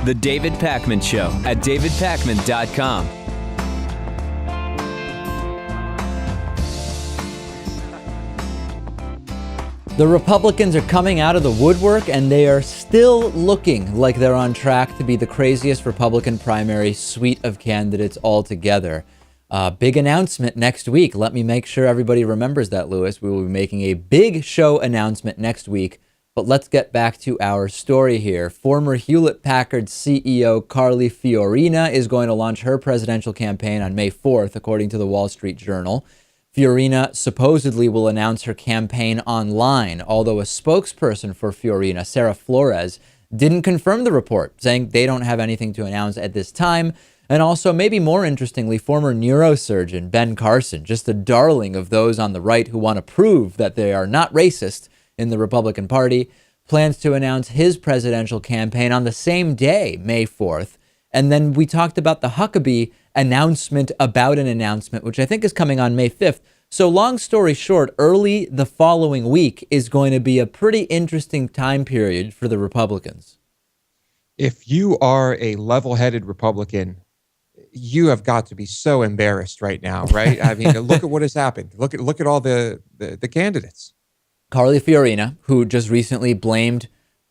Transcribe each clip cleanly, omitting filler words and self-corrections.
The David Pakman Show at davidpakman.com. The Republicans are coming out of the woodwork, and they are still looking like they're on track to be the craziest Republican primary suite of candidates altogether. Big announcement next week. Let me make sure everybody remembers that, Lewis. We will be making a big show announcement next week. But let's get back to our story here. Former Hewlett-Packard CEO Carly Fiorina is going to launch her presidential campaign on May 4th, according to the Wall Street Journal. Fiorina supposedly will announce her campaign online, although a spokesperson for Fiorina, Sarah Flores, didn't confirm the report, saying they don't have anything to announce at this time. And also, maybe more interestingly, former neurosurgeon Ben Carson, just a darling of those on the right who want to prove that they are not racist in the Republican Party, plans to announce his presidential campaign on the same day, May 4th. And then we talked about the Huckabee announcement about an announcement, which I think is coming on May 5th. So long story short, early the following week is going to be a pretty interesting time period for the Republicans. If you are a level-headed Republican, you have got to be so embarrassed right now, right? I mean, look at what has happened. Look at all the candidates. Carly Fiorina, who just recently blamed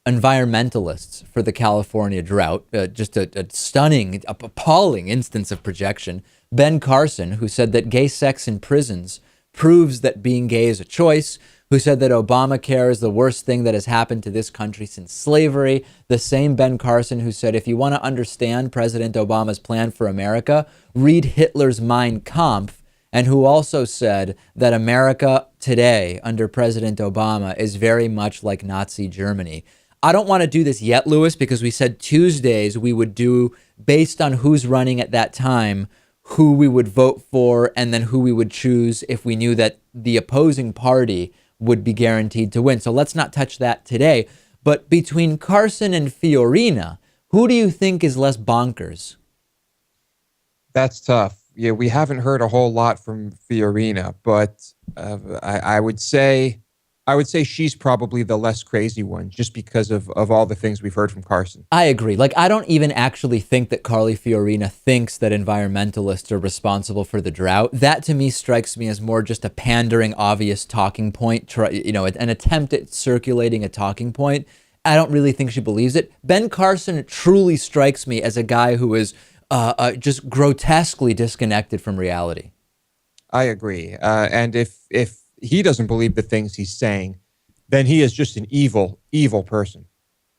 environmentalists for the California drought, just a stunning, appalling instance of projection. Ben Carson, who said that gay sex in prisons proves that being gay is a choice, who said that Obamacare is the worst thing that has happened to this country since slavery. The same Ben Carson who said, if you want to understand President Obama's plan for America, read Hitler's Mein Kampf, and who also said that America today under President Obama is very much like Nazi Germany. I don't want to do this yet, Lewis, because we said Tuesdays we would do, based on who's running at that time, who we would vote for, and then who we would choose if we knew that the opposing party would be guaranteed to win. So let's not touch that today. But between Carson and Fiorina, who do you think is less bonkers? That's tough. Yeah, we haven't heard a whole lot from Fiorina, but I would say she's probably the less crazy one, just because of all the things we've heard from Carson. I agree. Like, I don't even actually think that Carly Fiorina thinks that environmentalists are responsible for the drought. That to me strikes me as more just a pandering, obvious talking point, an attempt at circulating a talking point. I don't really think she believes it. Ben Carson truly strikes me as a guy who is just grotesquely disconnected from reality. I agree. And if he doesn't believe the things he's saying, then he is just an evil, evil person.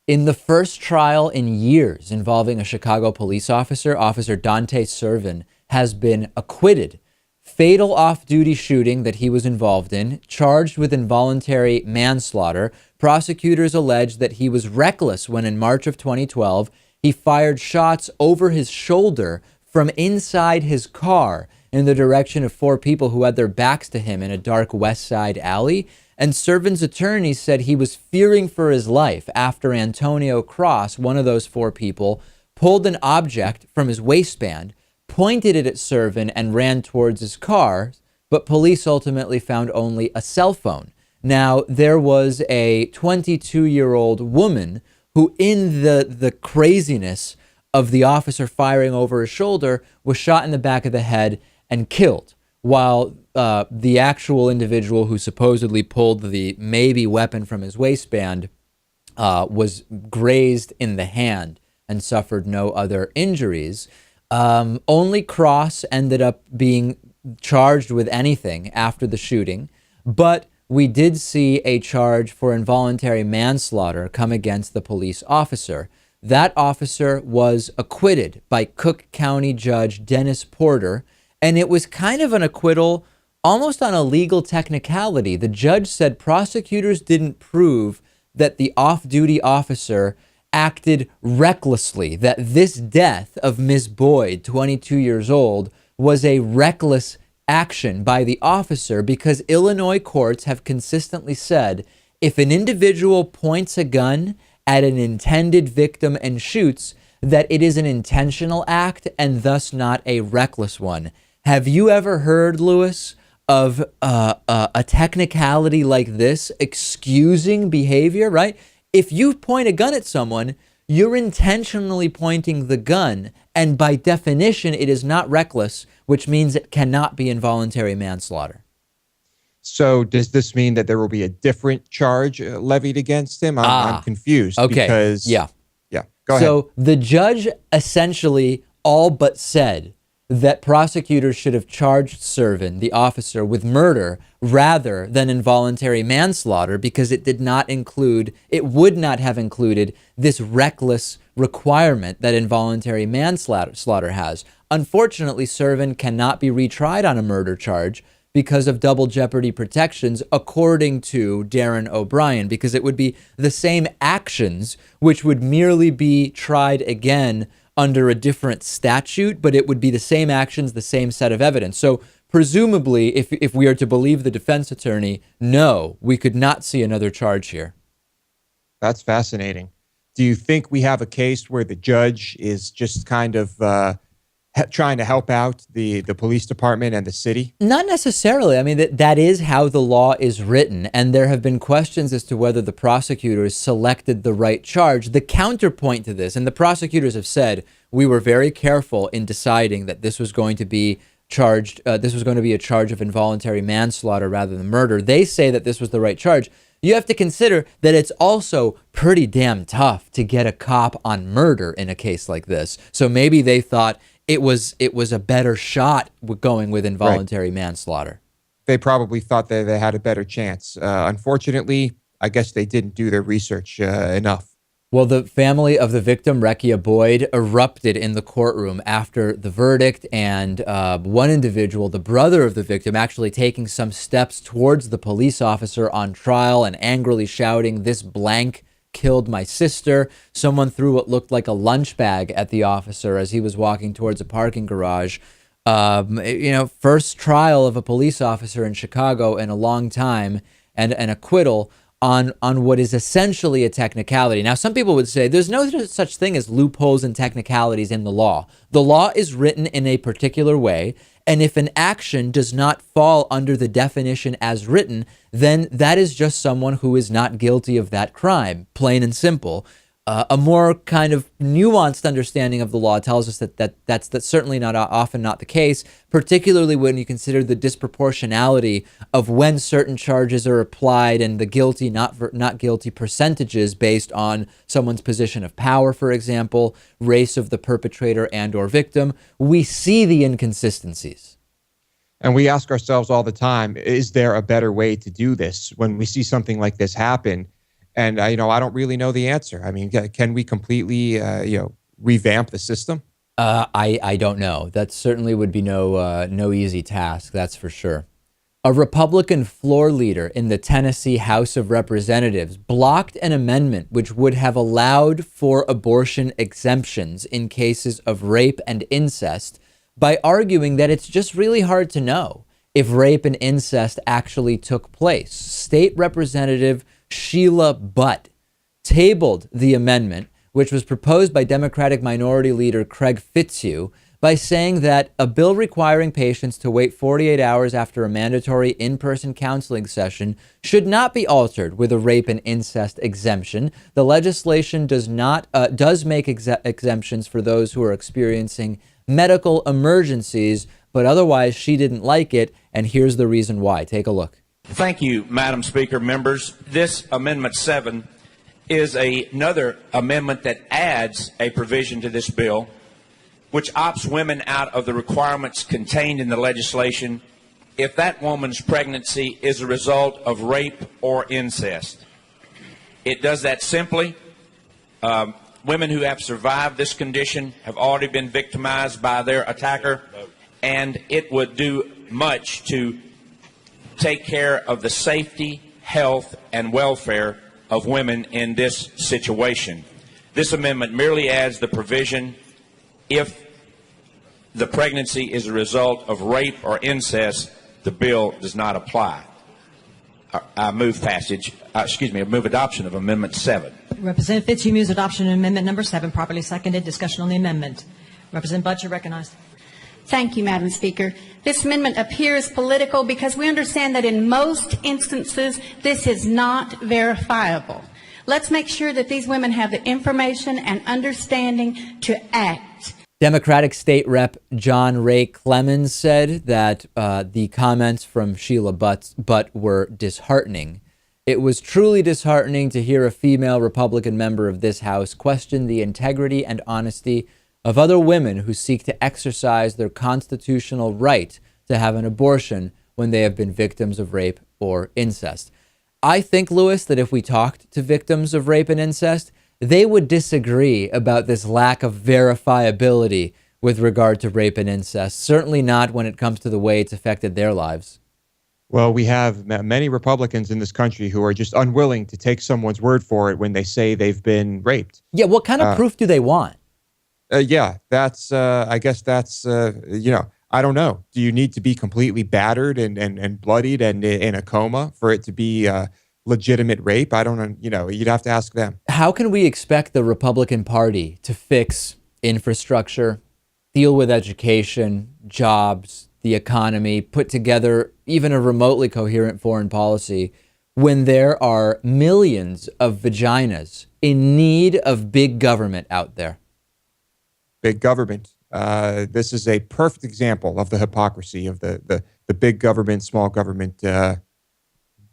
In the first trial in years involving a Chicago police officer, Officer Dante Servin has been acquitted. Fatal off-duty shooting that he was involved in, charged with involuntary manslaughter. Prosecutors allege that he was reckless when in March of 2012, he fired shots over his shoulder from inside his car in the direction of four people who had their backs to him in a dark West Side alley. And Servin's attorney said he was fearing for his life after Antonio Cross, one of those four people, pulled an object from his waistband, pointed it at Servin, and ran towards his car. But police ultimately found only a cell phone. Now, there was a 22-year-old woman who, in the craziness of the officer firing over his shoulder, was shot in the back of the head and killed, while the actual individual who supposedly pulled the maybe weapon from his waistband was grazed in the hand and suffered no other injuries. Only Cross ended up being charged with anything after the shooting, but we did see a charge for involuntary manslaughter come against the police officer. That officer was acquitted by Cook County Judge Dennis Porter, and it was kind of an acquittal almost on a legal technicality. The judge said prosecutors didn't prove that the off-duty officer acted recklessly, that this death of Ms. Boyd, 22 years old, was a reckless action by the officer, because Illinois courts have consistently said if an individual points a gun at an intended victim and shoots, that it is an intentional act and thus not a reckless one. Have you ever heard, Lewis, of a technicality like this excusing behavior, right? If you point a gun at someone, you're intentionally pointing the gun, and by definition, it is not reckless, which means it cannot be involuntary manslaughter. So does this mean that there will be a different charge levied against him? I'm confused. Okay. Because, yeah. Go ahead. So the judge essentially all but said that prosecutors should have charged Servin, the officer, with murder rather than involuntary manslaughter because it would not have included this reckless requirement that involuntary manslaughter has. Unfortunately, Servin cannot be retried on a murder charge because of double jeopardy protections, according to Darren O'Brien, because it would be the same actions, which would merely be tried again under a different statute, but it would be the same actions, the same set of evidence. So presumably, if we are to believe the defense attorney, no, we could not see another charge here. That's fascinating. Do you think we have a case where the judge is just kind of trying to help out the police department and the city? Not necessarily. I mean, that is how the law is written, and there have been questions as to whether the prosecutors selected the right charge. The counterpoint to this, and the prosecutors have said, we were very careful in deciding that this was going to be charged, this was going to be a charge of involuntary manslaughter rather than murder. They say that this was the right charge. You have to consider that it's also pretty damn tough to get a cop on murder in a case like this. So maybe they thought it was a better shot with going with involuntary manslaughter. They probably thought that they had a better chance. Unfortunately, I guess they didn't do their research enough. Well, the family of the victim, Rekia Boyd, erupted in the courtroom after the verdict, and one individual, the brother of the victim, actually taking some steps towards the police officer on trial and angrily shouting, "This blank killed my sister." Someone threw what looked like a lunch bag at the officer as he was walking towards a parking garage. First trial of a police officer in Chicago in a long time, and an acquittal on what is essentially a technicality. Now, some people would say there's no such thing as loopholes and technicalities in the law. The law is written in a particular way, and if an action does not fall under the definition as written, then that is just someone who is not guilty of that crime, plain and simple. A more kind of nuanced understanding of the law tells us that's certainly often not the case, particularly when you consider the disproportionality of when certain charges are applied and the guilty, not guilty percentages based on someone's position of power, for example, race of the perpetrator and or victim. We see the inconsistencies. And we ask ourselves all the time, is there a better way to do this when we see something like this happen? And I don't really know the answer. I mean, can we completely, revamp the system? I don't know. That certainly would be no easy task. That's for sure. A Republican floor leader in the Tennessee House of Representatives blocked an amendment which would have allowed for abortion exemptions in cases of rape and incest by arguing that it's just really hard to know if rape and incest actually took place. State Representative Sheila Butt tabled the amendment, which was proposed by Democratic Minority Leader Craig Fitzhugh, by saying that a bill requiring patients to wait 48 hours after a mandatory in-person counseling session should not be altered with a rape and incest exemption. The legislation does make exemptions for those who are experiencing medical emergencies, but otherwise she didn't like it, and here's the reason why. Take a look. Thank you, Madam Speaker, members. This Amendment 7 is another amendment that adds a provision to this bill which opts women out of the requirements contained in the legislation if that woman's pregnancy is a result of rape or incest. It does that simply. Women who have survived this condition have already been victimized by their attacker, and it would do much to take care of the safety, health, and welfare of women in this situation. This amendment merely adds the provision if the pregnancy is a result of rape or incest, the bill does not apply. I move adoption of Amendment 7. Representative Fitzhugh moves adoption of Amendment number 7, properly seconded. Discussion on the amendment. Representative Butt, you're recognized. Thank you, Madam Speaker. This amendment appears political because we understand that in most instances this is not verifiable. Let's make sure that these women have the information and understanding to act. Democratic State Rep John Ray Clemens said that the comments from Sheila Butt were disheartening. It was truly disheartening to hear a female Republican member of this House question the integrity and honesty of other women who seek to exercise their constitutional right to have an abortion when they have been victims of rape or incest. I think, Lewis, that if we talked to victims of rape and incest, they would disagree about this lack of verifiability with regard to rape and incest, certainly not when it comes to the way it's affected their lives. Well, we have many Republicans in this country who are just unwilling to take someone's word for it when they say they've been raped. Yeah, what kind of proof do they want? Yeah, that's, I guess that's, I don't know. Do you need to be completely battered and bloodied and in a coma for it to be legitimate rape? I don't know. You'd have to ask them. How can we expect the Republican Party to fix infrastructure, deal with education, jobs, the economy, put together even a remotely coherent foreign policy when there are millions of vaginas in need of big government out there? Big government. This is a perfect example of the hypocrisy of the big government, small government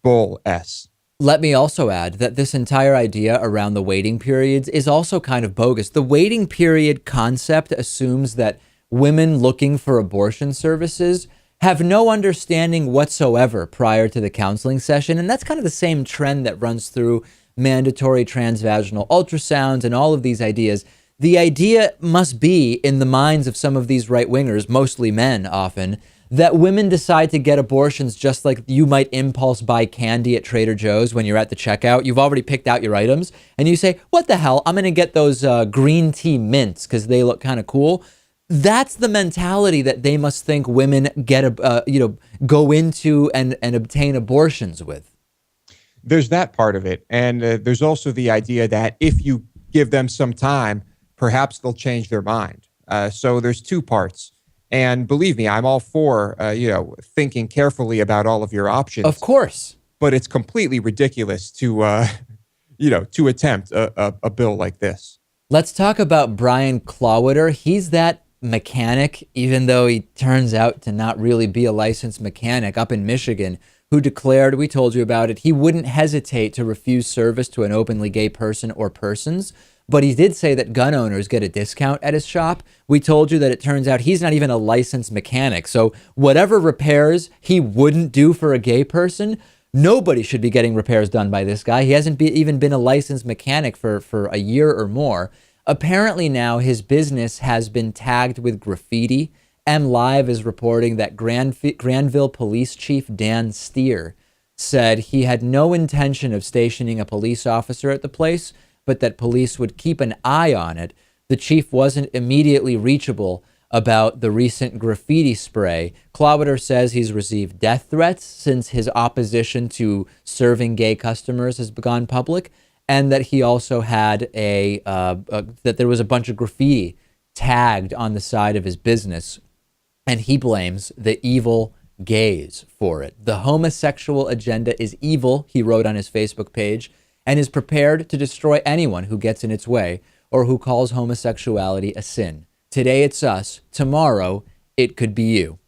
bull S. Let me also add that this entire idea around the waiting periods is also kind of bogus. The waiting period concept assumes that women looking for abortion services have no understanding whatsoever prior to the counseling session. And that's kind of the same trend that runs through mandatory transvaginal ultrasounds and all of these ideas. The idea must be in the minds of some of these right-wingers, mostly men often, that women decide to get abortions just like you might impulse buy candy at Trader Joe's when you're at the checkout. You've already picked out your items and you say, what the hell? I'm going to get those green tea mints because they look kind of cool. That's the mentality that they must think women get, go into and obtain abortions with. There's that part of it. And there's also the idea that if you give them some time, perhaps they'll change their mind. So there's two parts. And believe me, I'm all for, thinking carefully about all of your options. Of course. But it's completely ridiculous to, to attempt a bill like this. Let's talk about Brian Clawiter. He's that mechanic, even though he turns out to not really be a licensed mechanic up in Michigan, who declared, we told you about it, he wouldn't hesitate to refuse service to an openly gay person or persons. But he did say that gun owners get a discount at his shop. We told you that it turns out he's not even a licensed mechanic. So whatever repairs he wouldn't do for a gay person, nobody should be getting repairs done by this guy. He hasn't even been a licensed mechanic for a year or more. Apparently now his business has been tagged with graffiti. MLive is reporting that Granville Police Chief Dan Steer said he had no intention of stationing a police officer at the place, but that police would keep an eye on it. The chief wasn't immediately reachable about the recent graffiti spray. Clawiter says he's received death threats since his opposition to serving gay customers has gone public, and that he also had that there was a bunch of graffiti tagged on the side of his business, and he blames the evil gays for it. The homosexual agenda is evil, he wrote on his Facebook page, and is prepared to destroy anyone who gets in its way or who calls homosexuality a sin. Today it's us. Tomorrow it could be you.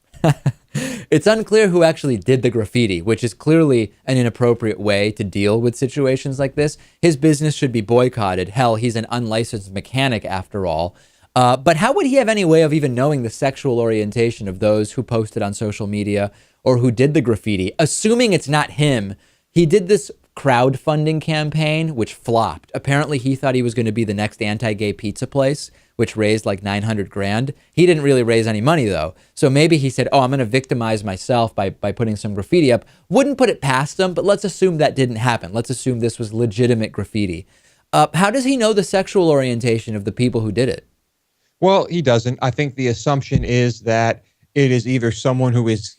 It's unclear who actually did the graffiti, which is clearly an inappropriate way to deal with situations like this. His business should be boycotted. Hell, he's an unlicensed mechanic after all. But how would he have any way of even knowing the sexual orientation of those who posted on social media or who did the graffiti? Assuming it's not him, he did this crowdfunding campaign, which flopped. Apparently, he thought he was going to be the next anti-gay pizza place, which raised like $900,000. He didn't really raise any money, though. So maybe he said, oh, I'm going to victimize myself by putting some graffiti up. Wouldn't put it past him, but let's assume that didn't happen. Let's assume this was legitimate graffiti. How does he know the sexual orientation of the people who did it? Well, he doesn't. I think the assumption is that it is either someone who is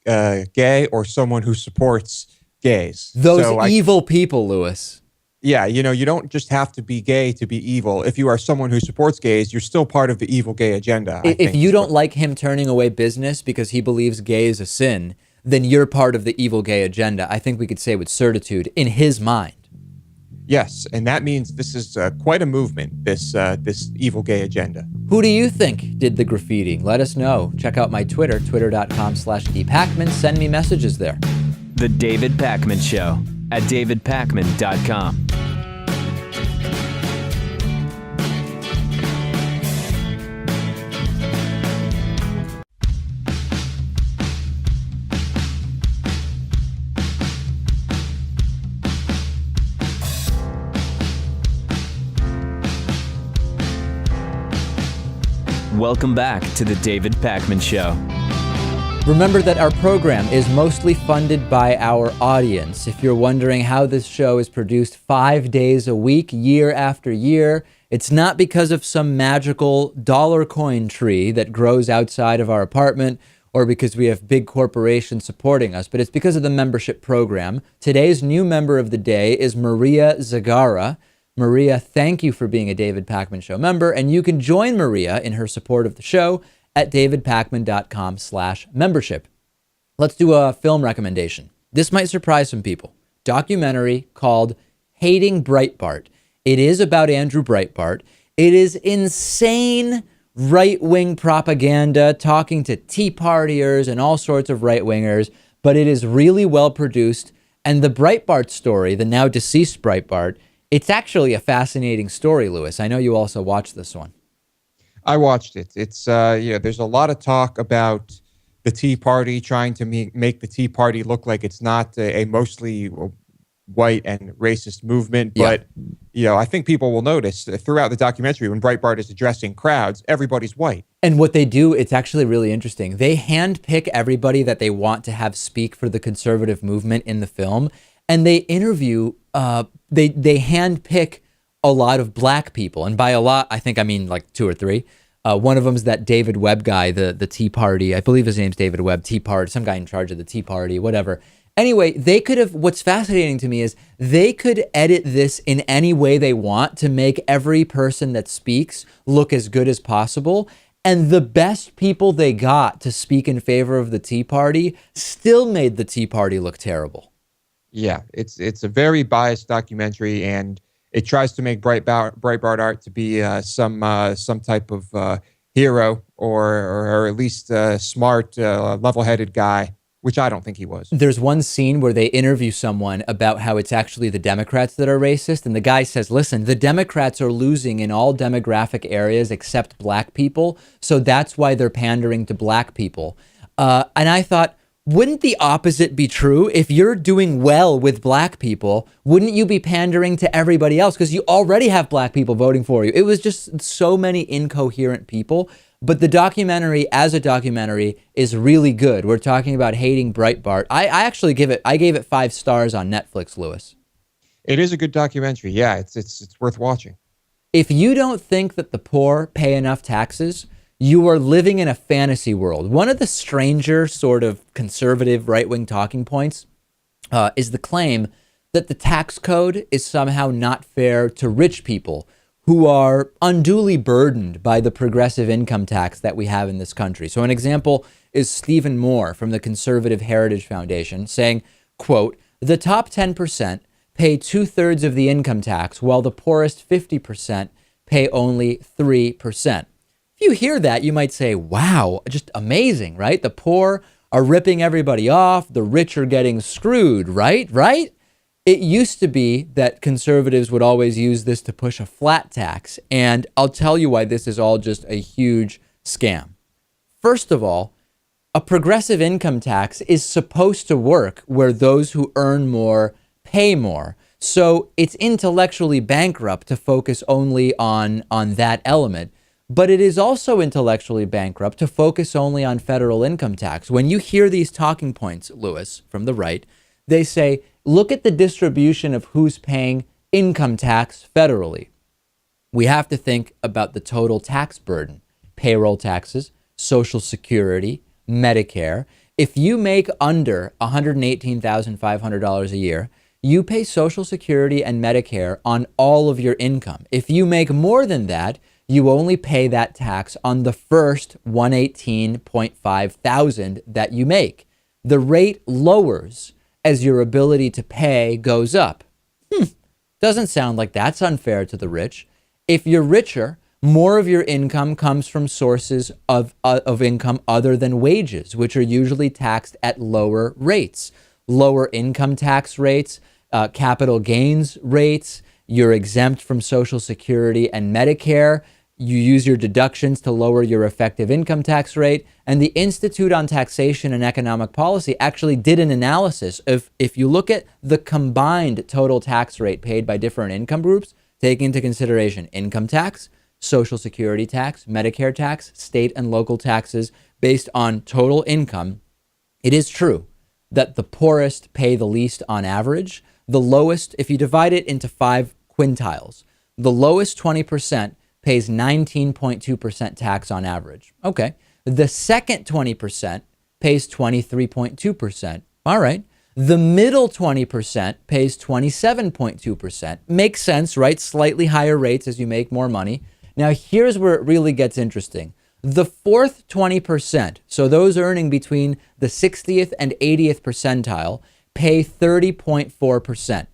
gay or someone who supports gays. Those evil people, Lewis. Yeah, you don't just have to be gay to be evil. If you are someone who supports gays, you're still part of the evil gay agenda. If you don't like him turning away business because he believes gay is a sin, then you're part of the evil gay agenda. I think we could say with certitude, in his mind. Yes, and that means this is quite a movement, this evil gay agenda. Who do you think did the graffiti? Let us know. Check out my Twitter, twitter.com/dpackman. Send me messages there. The David Pakman Show at davidpakman.com. Welcome back to the David Pakman Show. Remember that our program is mostly funded by our audience. If you're wondering how this show is produced 5 days a week, year after year, it's not because of some magical dollar coin tree that grows outside of our apartment or because we have big corporations supporting us, but it's because of the membership program. Today's new member of the day is Maria Zagara. Maria, thank you for being a David Pakman Show member, and you can join Maria in her support of the show at davidpakman.com/membership. Let's do a film recommendation. This might surprise some people. Documentary called Hating Breitbart. It is about Andrew Breitbart. It is insane right-wing propaganda, talking to Tea Partiers and all sorts of right-wingers, but it is really well produced. And the Breitbart story, the now deceased Breitbart, it's actually a fascinating story, Lewis. I know you also watched this one. I watched it. It's there's a lot of talk about the Tea Party trying to make the Tea Party look like it's not a mostly white and racist movement. But, I think people will notice throughout the documentary when Breitbart is addressing crowds, everybody's white. And what they do, it's actually really interesting. They handpick everybody that they want to have speak for the conservative movement in the film. And they interview, they handpick a lot of black people. And by a lot, I think I mean like 2 or 3. One of them is that David Webb guy, the Tea Party. I believe his name's David Webb, Tea Party, some guy in charge of the Tea Party, whatever. Anyway, they could have, what's fascinating to me is they could edit this in any way they want to make every person that speaks look as good as possible. And the best people they got to speak in favor of the Tea Party still made the Tea Party look terrible. Yeah, it's a very biased documentary, and it tries to make Breitbart art to be some type of hero or at least a smart, level-headed guy, which I don't think he was. There's one scene where they interview someone about how it's actually the Democrats that are racist, and the guy says, listen, the Democrats are losing in all demographic areas except black people, so that's why they're pandering to black people. And I thought, wouldn't the opposite be true? If you're doing well with black people, wouldn't you be pandering to everybody else? Because you already have black people voting for you. It was just so many incoherent people. But the documentary, as a documentary, is really good. We're talking about Hating Breitbart. I actually gave it 5 stars on Netflix, Lewis. It is a good documentary. Yeah, it's worth watching. If you don't think that the poor pay enough taxes, you are living in a fantasy world. One of the stranger sort of conservative right-wing talking points is the claim that the tax code is somehow not fair to rich people who are unduly burdened by the progressive income tax that we have in this country. So an example is Stephen Moore from the Conservative Heritage Foundation saying, quote, the top 10% pay 2/3 of the income tax while the poorest 50% pay only 3%. If you hear that, you might say, wow, just amazing, right? The poor are ripping everybody off. The rich are getting screwed, right? It used to be that conservatives would always use this to push a flat tax. And I'll tell you why this is all just a huge scam. First of all, a progressive income tax is supposed to work where those who earn more pay more. So it's intellectually bankrupt to focus only on that element. But it is also intellectually bankrupt to focus only on federal income tax. When you hear these talking points, Lewis, from the right, they say, look at the distribution of who's paying income tax federally. We have to think about the total tax burden, payroll taxes, Social Security, Medicare. If you make under $118,500 a year, you pay Social Security and Medicare on all of your income. If you make more than that, you only pay that tax on the first $118.5 thousand that you make. The rate lowers as your ability to pay goes up. Doesn't sound like that's unfair to the rich. If you're richer, more of your income comes from sources of income other than wages, which are usually taxed at lower rates. Lower income tax rates, capital gains rates, you're exempt from Social Security and Medicare. You use your deductions to lower your effective income tax rate. And the Institute on Taxation and Economic Policy actually did an analysis of, if you look at the combined total tax rate paid by different income groups, taking into consideration income tax, Social Security tax, Medicare tax, state and local taxes based on total income, it is true that the poorest pay the least on average. The lowest, if you divide it into 5 quintiles, the lowest 20% pays 19.2% tax on average. Okay. The second 20% pays 23.2%. All right. The middle 20% pays 27.2%. Makes sense, right? Slightly higher rates as you make more money. Now, here's where it really gets interesting. The fourth 20%, so those earning between the 60th and 80th percentile, pay 30.4%.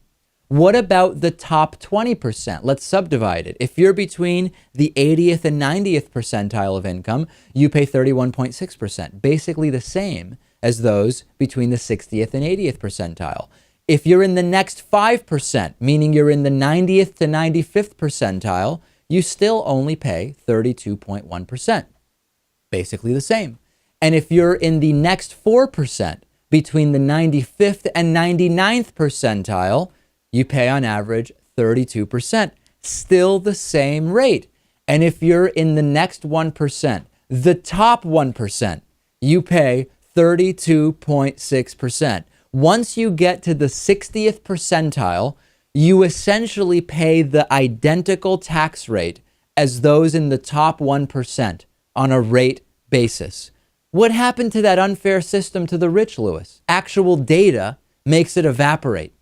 What about the top 20%? Let's subdivide it. If you're between the 80th and 90th percentile of income, you pay 31.6%, basically the same as those between the 60th and 80th percentile. If you're in the next 5%, meaning you're in the 90th to 95th percentile, you still only pay 32.1%. Basically the same. And if you're in the next 4%, between the 95th and 99th percentile, you pay on average 32%. Still the same rate. And if you're in the next 1%, the top 1%, you pay 32.6%. Once you get to the 60th percentile, you essentially pay the identical tax rate as those in the top 1% on a rate basis. What happened to that unfair system to the rich, Lewis? Actual data makes it evaporate.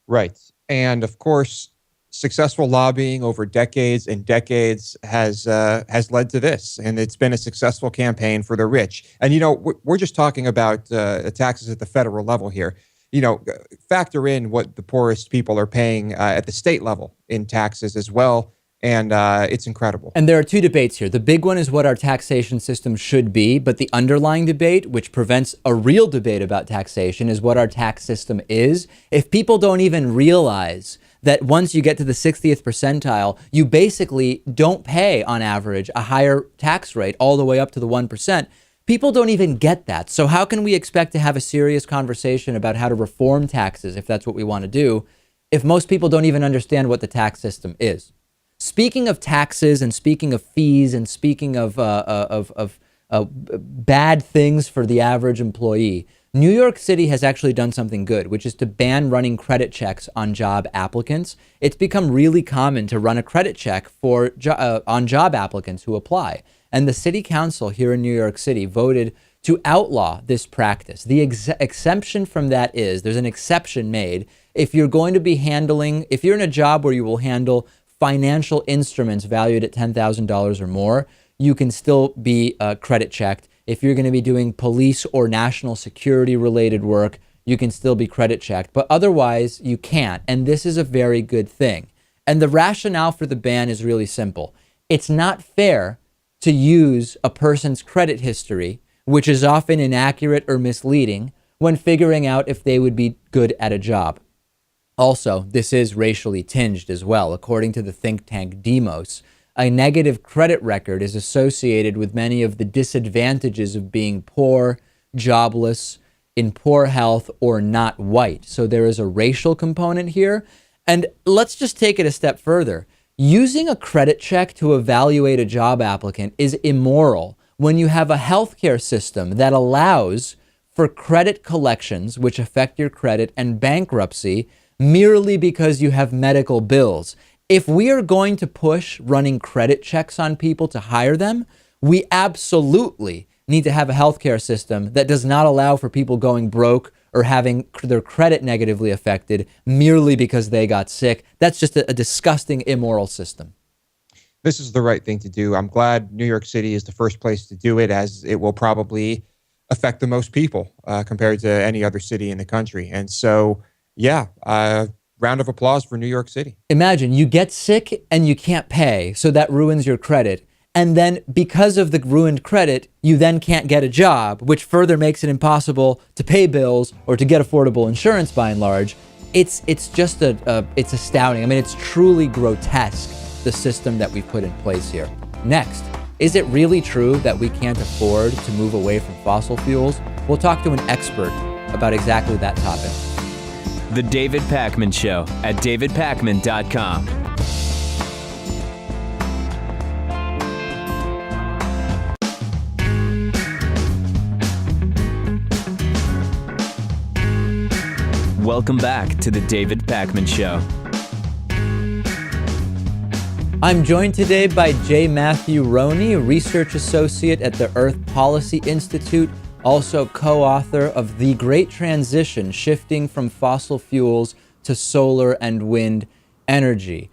Right. And of course, successful lobbying over decades and decades has led to this. And it's been a successful campaign for the rich. And, you know, we're just talking about taxes at the federal level here. You know, factor in what the poorest people are paying at the state level in taxes as well. And it's incredible. And there are 2 debates here. The big one is what our taxation system should be, but the underlying debate, which prevents a real debate about taxation, is what our tax system is. If people don't even realize that once you get to the 60th percentile, you basically don't pay, on average, a higher tax rate all the way up to the 1%, people don't even get that. So how can we expect to have a serious conversation about how to reform taxes, if that's what we want to do, if most people don't even understand what the tax system is? Speaking of taxes and speaking of fees and speaking of bad things for the average employee, New York City has actually done something good, which is to ban running credit checks on job applicants. It's become really common to run a credit check for on job applicants who apply. And the city council here in New York City voted to outlaw this practice. The exemption from that is, there's an exception made if you're going to be handling, if you're in a job where you will handle financial instruments valued at $10,000 or more, you can still be credit checked. If you're going to be doing police or national security related work, you can still be credit checked, but otherwise you can't. And this is a very good thing. And the rationale for the ban is really simple. It's not fair to use a person's credit history, which is often inaccurate or misleading, when figuring out if they would be good at a job. Also, this is racially tinged as well. According to the think tank Demos, a negative credit record is associated with many of the disadvantages of being poor, jobless, in poor health, or not white. So there is a racial component here. And let's just take it a step further. Using a credit check to evaluate a job applicant is immoral when you have a healthcare system that allows for credit collections, which affect your credit, and bankruptcy merely because you have medical bills. If we are going to push running credit checks on people to hire them, we absolutely need to have a healthcare system that does not allow for people going broke or having their credit negatively affected merely because they got sick. That's just a disgusting, immoral system. This is the right thing to do. I'm glad New York City is the first place to do it, as it will probably affect the most people compared to any other city in the country. And so, yeah, round of applause for New York City. Imagine you get sick and you can't pay, so that ruins your credit. And then because of the ruined credit, you then can't get a job, which further makes it impossible to pay bills or to get affordable insurance by and large. It's just it's astounding. I mean, it's truly grotesque, the system that we've put in place here. Next, is it really true that we can't afford to move away from fossil fuels? We'll talk to an expert about exactly that topic. The David Pakman Show at davidpakman.com. Welcome back to the David Pakman Show. I'm joined today by J. Matthew Roney, research associate at the Earth Policy Institute, also co-author of The Great Transition, Shifting from Fossil Fuels to Solar and Wind Energy.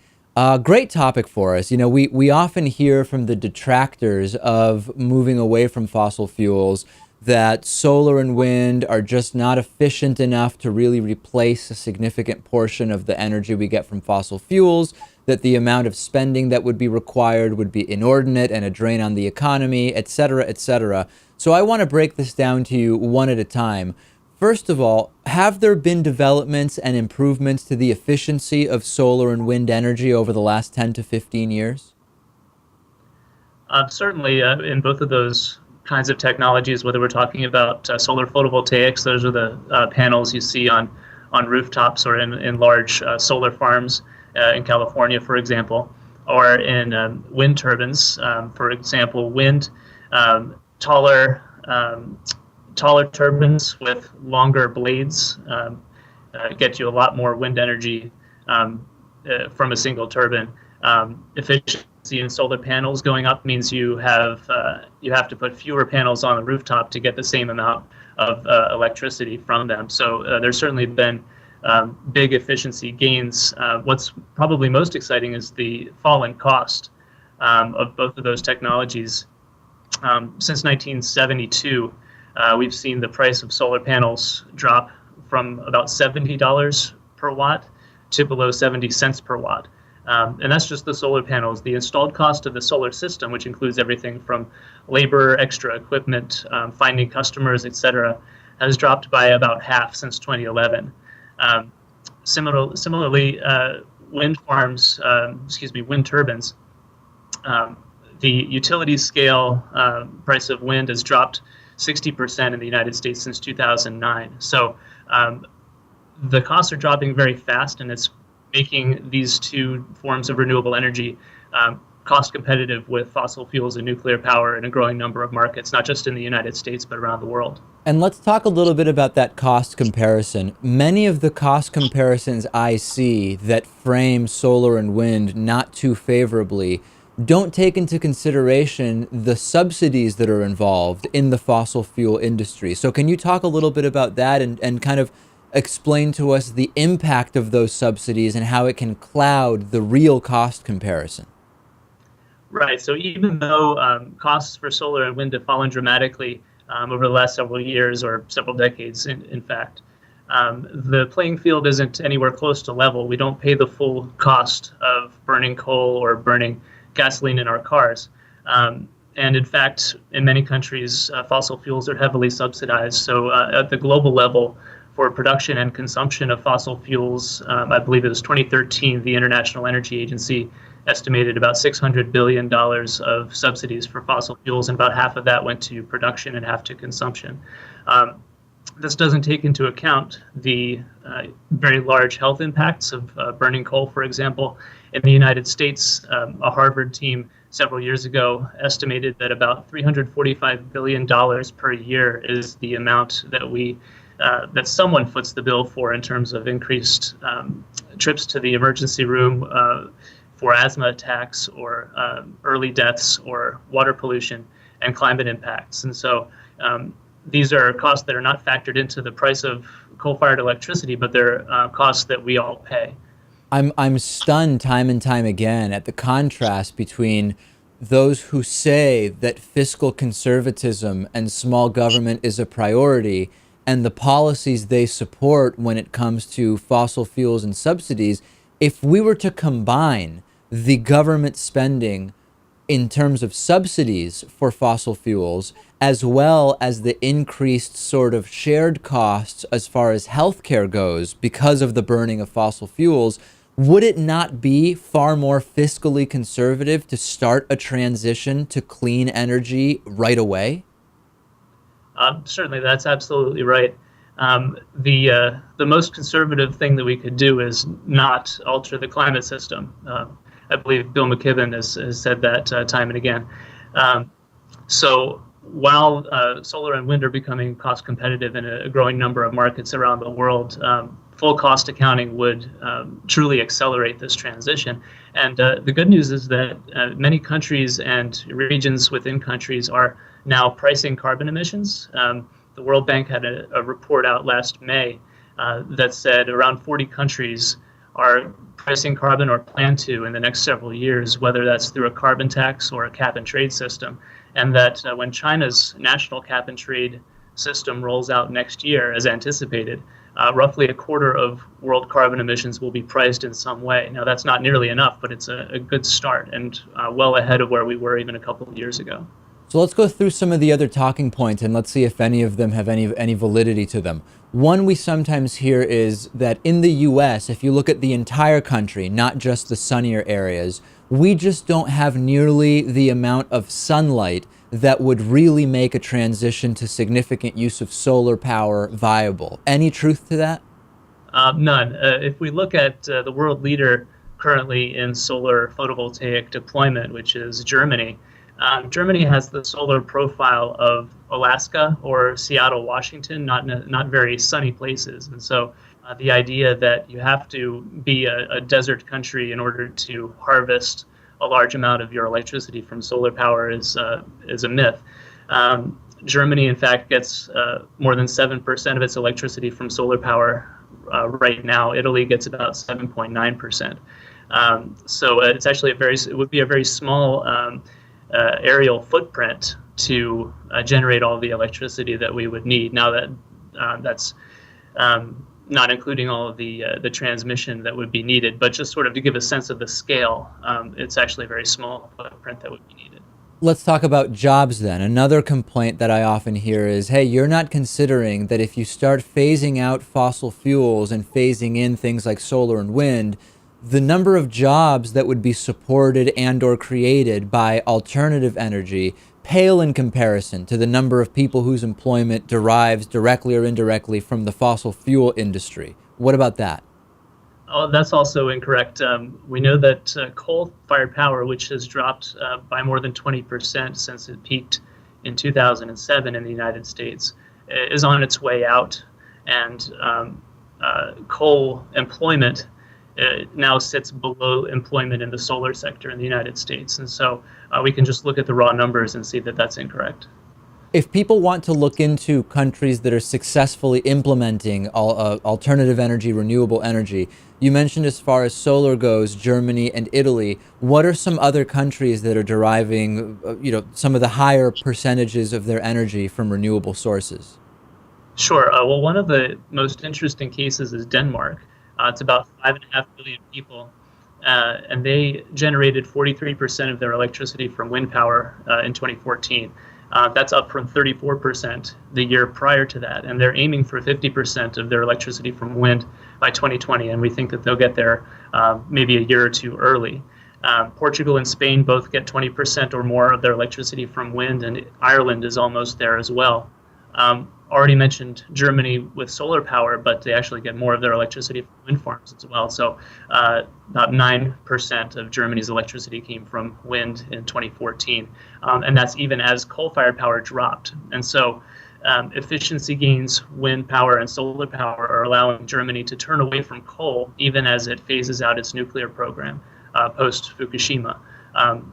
Great topic for us. You know, we often hear from the detractors of moving away from fossil fuels that solar and wind are just not efficient enough to really replace a significant portion of the energy we get from fossil fuels, that the amount of spending that would be required would be inordinate and a drain on the economy, et cetera, et cetera. So I want to break this down to you one at a time. First of all, have there been developments and improvements to the efficiency of solar and wind energy over the last 10 to 15 years? Certainly, in both of those kinds of technologies, whether we're talking about solar photovoltaics, those are the panels you see on rooftops or in large solar farms in California, for example, or in wind turbines, for example, wind, taller turbines with longer blades get you a lot more wind energy from a single turbine. Efficiency in solar panels going up means you have to put fewer panels on the rooftop to get the same amount of electricity from them. So there's certainly been big efficiency gains. What's probably most exciting is the fall in cost of both of those technologies. Since 1972, we've seen the price of solar panels drop from about $70 per watt to below 70 cents per watt. And that's just the solar panels. The installed cost of the solar system, which includes everything from labor, extra equipment, finding customers, et cetera, has dropped by about half since 2011. Similarly, wind farms, wind turbines, the utility scale price of wind has dropped 60% in the United States since 2009. So the costs are dropping very fast, and it's making these two forms of renewable energy cost competitive with fossil fuels and nuclear power in a growing number of markets, not just in the United States, but around the world. And let's talk a little bit about that cost comparison. Many of the cost comparisons I see that frame solar and wind not too favorably don't take into consideration the subsidies that are involved in the fossil fuel industry. So can you talk a little bit about that and kind of explain to us the impact of those subsidies and how it can cloud the real cost comparison? Right. So even though costs for solar and wind have fallen dramatically over the last several years or several decades, in fact, the playing field isn't anywhere close to level. We don't pay the full cost of burning coal or burning gasoline in our cars. And in fact, in many countries, fossil fuels are heavily subsidized. So at the global level, for production and consumption of fossil fuels, I believe it was 2013, the International Energy Agency estimated about $600 billion of subsidies for fossil fuels, and about half of that went to production and half to consumption. This doesn't take into account the very large health impacts of burning coal, for example. In the United States, a Harvard team several years ago estimated that about $345 billion per year is the amount that someone foots the bill for in terms of increased trips to the emergency room for asthma attacks or early deaths or water pollution and climate impacts. And so these are costs that are not factored into the price of coal-fired electricity, but they're costs that we all pay. I'm stunned time and time again at the contrast between those who say that fiscal conservatism and small government is a priority and the policies they support when it comes to fossil fuels and subsidies, if we were to combine the government spending in terms of subsidies for fossil fuels, as well as the increased sort of shared costs as far as healthcare goes because of the burning of fossil fuels, would it not be far more fiscally conservative to start a transition to clean energy right away? Certainly, that's absolutely right. The most conservative thing that we could do is not alter the climate system. I believe Bill McKibben has said that time and again. So while solar and wind are becoming cost competitive in a growing number of markets around the world, full cost accounting would truly accelerate this transition. And the good news is that many countries and regions within countries are now pricing carbon emissions. The World Bank had a report out last May that said around 40 countries are pricing carbon or plan to in the next several years, whether that's through a carbon tax or a cap and trade system. And that when China's national cap and trade system rolls out next year, as anticipated, roughly a quarter of world carbon emissions will be priced in some way. Now, that's not nearly enough, but it's a good start and well ahead of where we were even a couple of years ago. So let's go through some of the other talking points and let's see if any of them have any validity to them. One we sometimes hear is that in the US, if you look at the entire country, not just the sunnier areas, we just don't have nearly the amount of sunlight that would really make a transition to significant use of solar power viable. Any truth to that? None. If we look at the world leader currently in solar photovoltaic deployment, which is Germany, Germany has the solar profile of Alaska or Seattle, Washington, not very sunny places. And so the idea that you have to be a desert country in order to harvest a large amount of your electricity from solar power is a myth. Germany, in fact, gets more than 7% of its electricity from solar power right now. Italy gets about 7.9%. So it's actually it would be a very small aerial footprint to generate all the electricity that we would need. Now that's not including all of the transmission that would be needed, but just sort of to give a sense of the scale, it's actually a very small footprint that would be needed. Let's talk about jobs then. Another complaint that I often hear is, hey, you're not considering that if you start phasing out fossil fuels and phasing in things like solar and wind, the number of jobs that would be supported and or created by alternative energy pale in comparison to the number of people whose employment derives directly or indirectly from the fossil fuel industry. What about that? Oh, that's also incorrect. We know that coal-fired power, which has dropped by more than 20% since it peaked in 2007 in the United States, is on its way out, and coal employment now sits below employment in the solar sector in the United States. And so we can just look at the raw numbers and see that that's incorrect. If people want to look into countries that are successfully implementing alternative energy, renewable energy, you mentioned as far as solar goes, Germany and Italy. What are some other countries that are deriving, some of the higher percentages of their energy from renewable sources? Sure. Well, one of the most interesting cases is Denmark. It's about 5.5 billion people, and they generated 43% of their electricity from wind power in 2014. That's up from 34% the year prior to that, and they're aiming for 50% of their electricity from wind by 2020, and we think that they'll get there maybe a year or two early. Portugal and Spain both get 20% or more of their electricity from wind, and Ireland is almost there as well. Already mentioned Germany with solar power, but they actually get more of their electricity from wind farms as well. So about 9% of Germany's electricity came from wind in 2014. And that's even as coal-fired power dropped. And so efficiency gains, wind power and solar power are allowing Germany to turn away from coal, even as it phases out its nuclear program post-Fukushima.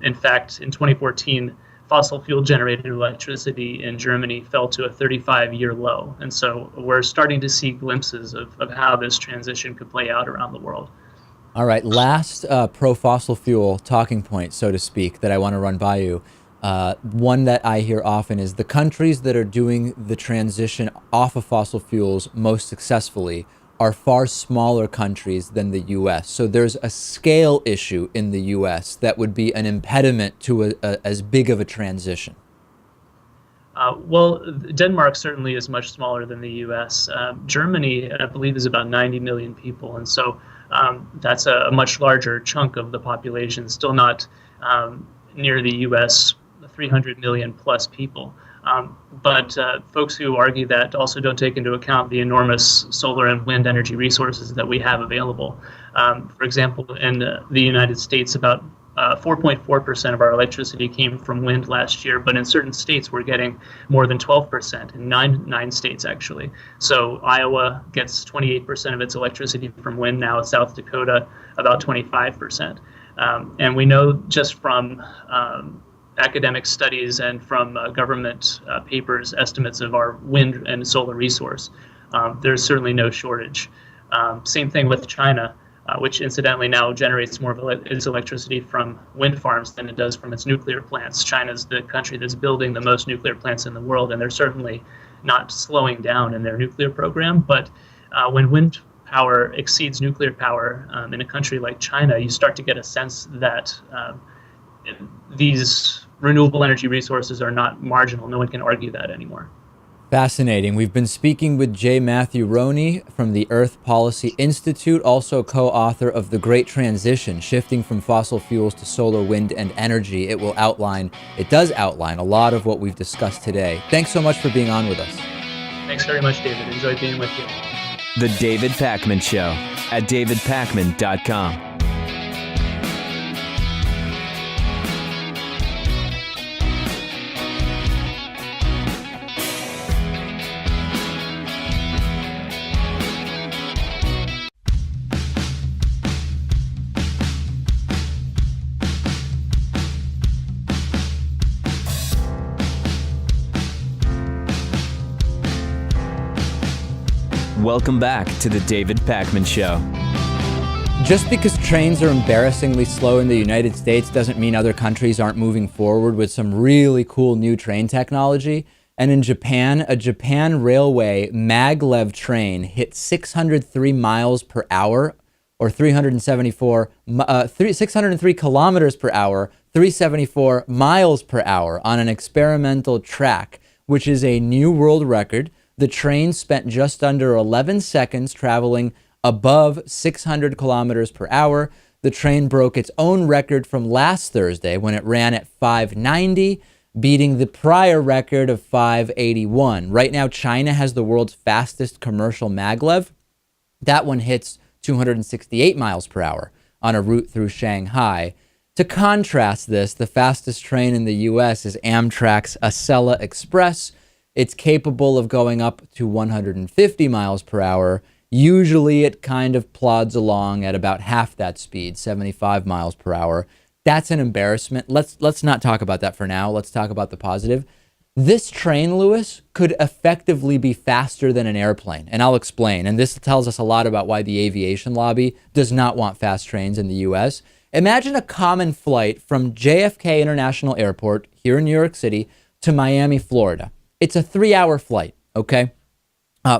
In fact, in 2014, fossil fuel generated electricity in Germany fell to a 35-year low. And so we're starting to see glimpses of how this transition could play out around the world. All right, last pro-fossil fuel talking point, so to speak, that I want to run by you. One that I hear often is the countries that are doing the transition off of fossil fuels most successfully are far smaller countries than the U.S. So there's a scale issue in the U.S. that would be an impediment to as big of a transition. Well, Denmark certainly is much smaller than the U.S. Germany, I believe, is about 90 million people, and so that's a much larger chunk of the population, still not near the U.S. 300 million plus people. But folks who argue that also don't take into account the enormous solar and wind energy resources that we have available. For example, in the United States, about 4.4% of our electricity came from wind last year, but in certain states we're getting more than 12%, in nine states actually. So Iowa gets 28% of its electricity from wind now, South Dakota about 25%. And we know just from academic studies and from government papers, estimates of our wind and solar resource, there's certainly no shortage. Same thing with China, which incidentally now generates more of its electricity from wind farms than it does from its nuclear plants. China's the country that's building the most nuclear plants in the world, and they're certainly not slowing down in their nuclear program. But when wind power exceeds nuclear power in a country like China, you start to get a sense that these renewable energy resources are not marginal. No one can argue that anymore. Fascinating. We've been speaking with J. Matthew Roney from the Earth Policy Institute, also co-author of The Great Transition, Shifting from Fossil Fuels to Solar, Wind, and Energy. It does outline a lot of what we've discussed today. Thanks so much for being on with us. Thanks very much, David. Enjoyed being with you. The David Pakman Show at davidpakman.com. Welcome back to the David Pakman Show. Just because trains are embarrassingly slow in the United States doesn't mean other countries aren't moving forward with some really cool new train technology. And in Japan, a Japan Railway maglev train hit 603 miles per hour, or 603 kilometers per hour, 374 miles per hour on an experimental track, which is a new world record. The train spent just under 11 seconds traveling above 600 kilometers per hour. The train broke its own record from last Thursday when it ran at 590, beating the prior record of 581. Right now, China has the world's fastest commercial maglev. That one hits 268 miles per hour on a route through Shanghai. To contrast this, the fastest train in the U.S. is Amtrak's Acela Express. It's capable of going up to 150 miles per hour. Usually it kind of plods along at about half that speed, 75 miles per hour. That's an embarrassment. Let's not talk about that for now. Let's talk about the positive. This train, Lewis, could effectively be faster than an airplane, and I'll explain. And this tells us a lot about why the aviation lobby does not want fast trains in the U.S. Imagine a common flight from JFK International Airport here in New York City to Miami, Florida. It's a 3-hour flight, okay?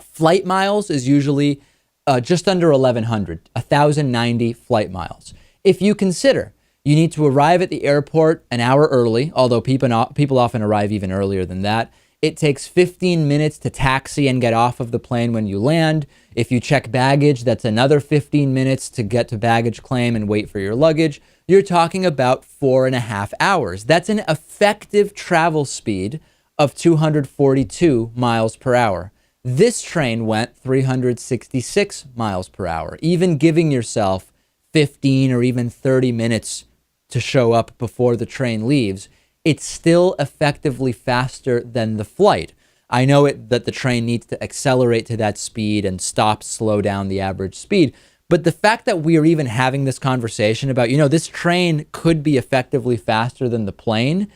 Flight miles is usually just under 1,1090 flight miles. If you consider you need to arrive at the airport an hour early, although people often arrive even earlier than that. It takes 15 minutes to taxi and get off of the plane when you land. If you check baggage, that's another 15 minutes to get to baggage claim and wait for your luggage. You're talking about 4.5 hours. That's an effective travel speed of 242 miles per hour. This train went 366 miles per hour, even giving yourself 15 or even 30 minutes to show up before the train leaves. It's still effectively faster than the flight. I know that the train needs to accelerate to that speed and slow down the average speed. But the fact that we are even having this conversation about, this train could be effectively faster than the plane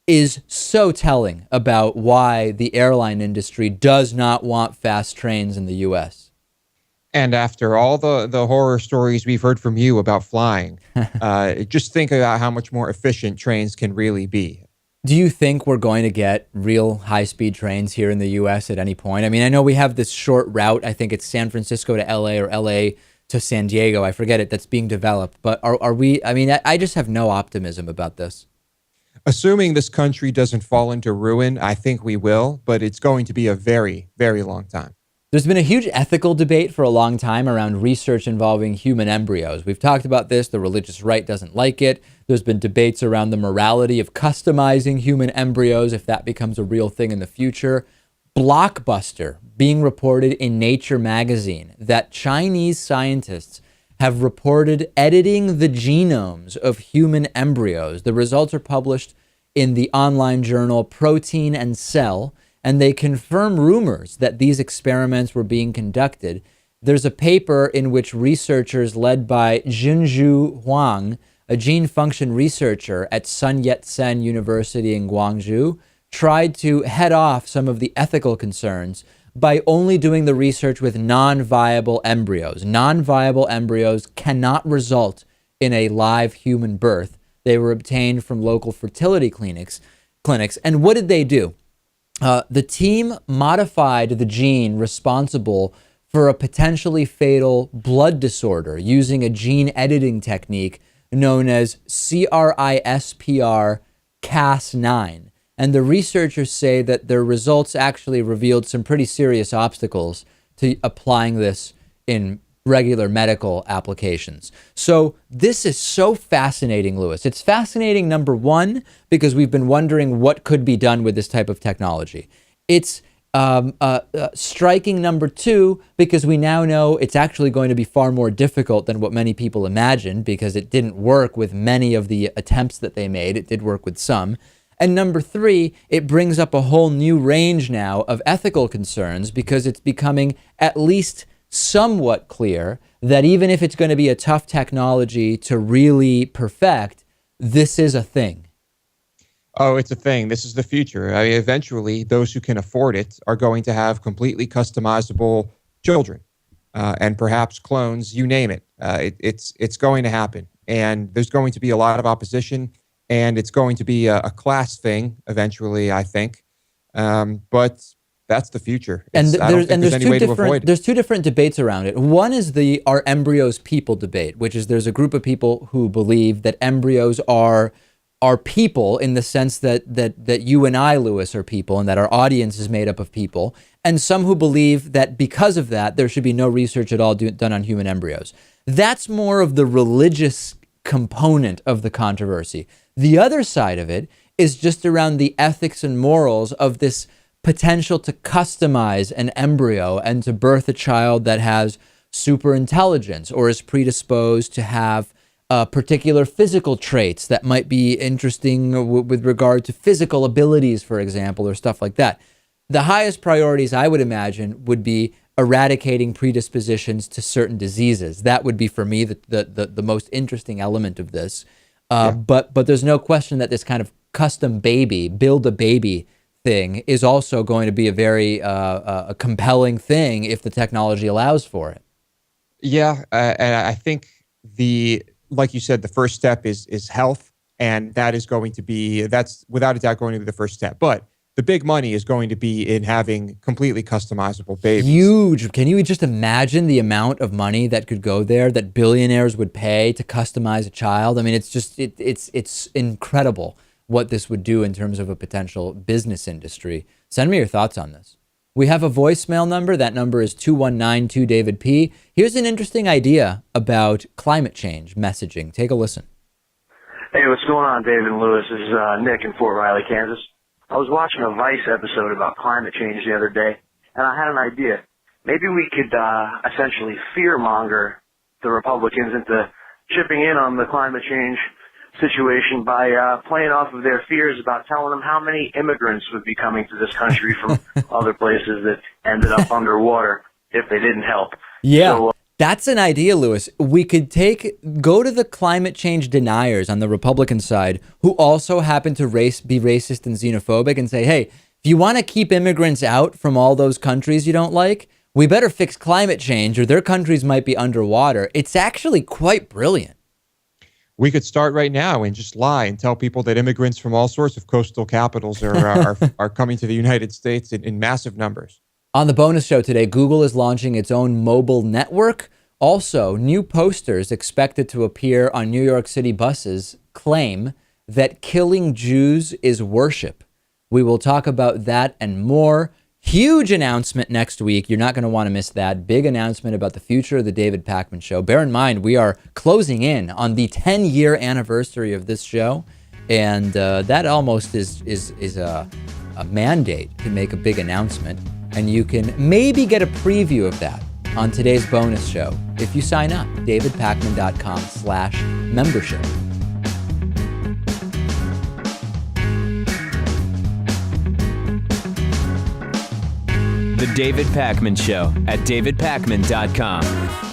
is so telling about why the airline industry does not want fast trains in the U.S. And after all the horror stories we've heard from you about flying, just think about how much more efficient trains can really be. Do you think we're going to get real high-speed trains here in the U.S. at any point? I mean, I know we have this short route. I think it's San Francisco to L.A. or L.A. to San Diego. I forget it. That's being developed. But are we? I mean, I just have no optimism about this. Assuming this country doesn't fall into ruin, I think we will, but it's going to be a very, very long time. There's been a huge ethical debate for a long time around research involving human embryos. We've talked about this. The religious right doesn't like it. There's been debates around the morality of customizing human embryos, if that becomes a real thing in the future. Blockbuster being reported in Nature magazine that Chinese scientists have reported editing the genomes of human embryos. The results are published in the online journal Protein and Cell, and they confirm rumors that these experiments were being conducted. There's a paper in which researchers led by Jinzhu Huang, a gene function researcher at Sun Yat-sen University in Guangzhou, tried to head off some of the ethical concerns by only doing the research with non-viable embryos. Non-viable embryos cannot result in a live human birth. They were obtained from local fertility clinics. And what did they do? The team modified the gene responsible for a potentially fatal blood disorder using a gene editing technique known as CRISPR-Cas9. And the researchers say that their results actually revealed some pretty serious obstacles to applying this in regular medical applications. So this is so fascinating, Lewis. It's fascinating, number one, because we've been wondering what could be done with this type of technology. It's striking, number two, because we now know it's actually going to be far more difficult than what many people imagined, because it didn't work with many of the attempts that they made. It did work with some. And number three, it brings up a whole new range now of ethical concerns, because it's becoming at least somewhat clear that even if it's going to be a tough technology to really perfect, this is a thing. Oh, it's a thing. This is the future. I mean, eventually, those who can afford it are going to have completely customizable children and perhaps clones, you name it. It's going to happen. And there's going to be a lot of opposition. And it's going to be a class thing eventually, I think. But that's the future. There's two different debates around it. One is the "are embryos people" debate, which is there's a group of people who believe that embryos are people in the sense that you and I, Lewis, are people, and that our audience is made up of people, and some who believe that because of that, there should be no research at all done on human embryos. That's more of the religious component of the controversy. The other side of it is just around the ethics and morals of this potential to customize an embryo and to birth a child that has super intelligence or is predisposed to have particular physical traits that might be interesting with regard to physical abilities, for example, or stuff like that. The highest priorities, I would imagine, would be eradicating predispositions to certain diseases. That would be, for me, the most interesting element of this. But there's no question that this kind of custom baby, build a baby thing is also going to be a very a compelling thing if the technology allows for it. Yeah, and I think like you said, the first step is health, and that's without a doubt going to be the first step. But the big money is going to be in having completely customizable babies. Huge. Can you just imagine the amount of money that could go there that billionaires would pay to customize a child? I mean, it's just, it's incredible what this would do in terms of a potential business industry. Send me your thoughts on this. We have a voicemail number. That number is 2192-DAVID-P. Here's an interesting idea about climate change messaging. Take a listen. Hey, what's going on, David and Lewis? This is Nick in Fort Riley, Kansas. I was watching a Vice episode about climate change the other day, and I had an idea. Maybe we could essentially fearmonger the Republicans into chipping in on the climate change situation by playing off of their fears about telling them how many immigrants would be coming to this country from other places that ended up underwater if they didn't help. Yeah. So, that's an idea, Lewis. We could go to the climate change deniers on the Republican side who also happen to be racist and xenophobic and say, hey, if you want to keep immigrants out from all those countries you don't like, we better fix climate change or their countries might be underwater. It's actually quite brilliant. we could start right now and just lie and tell people that immigrants from all sorts of coastal capitals are coming to the United States in massive numbers. On the bonus show today, Google is launching its own mobile network. Also, new posters expected to appear on New York City buses claim that killing Jews is worship. We will talk about that and more. Huge announcement next week. You're not going to want to miss that. Big announcement about the future of the David Pakman Show. Bear in mind, we are closing in on the 10-year anniversary of this show, and that almost is a mandate to make a big announcement. And you can maybe get a preview of that on today's bonus show if you sign up, davidpakman.com/membership. The David Pakman Show at davidpakman.com.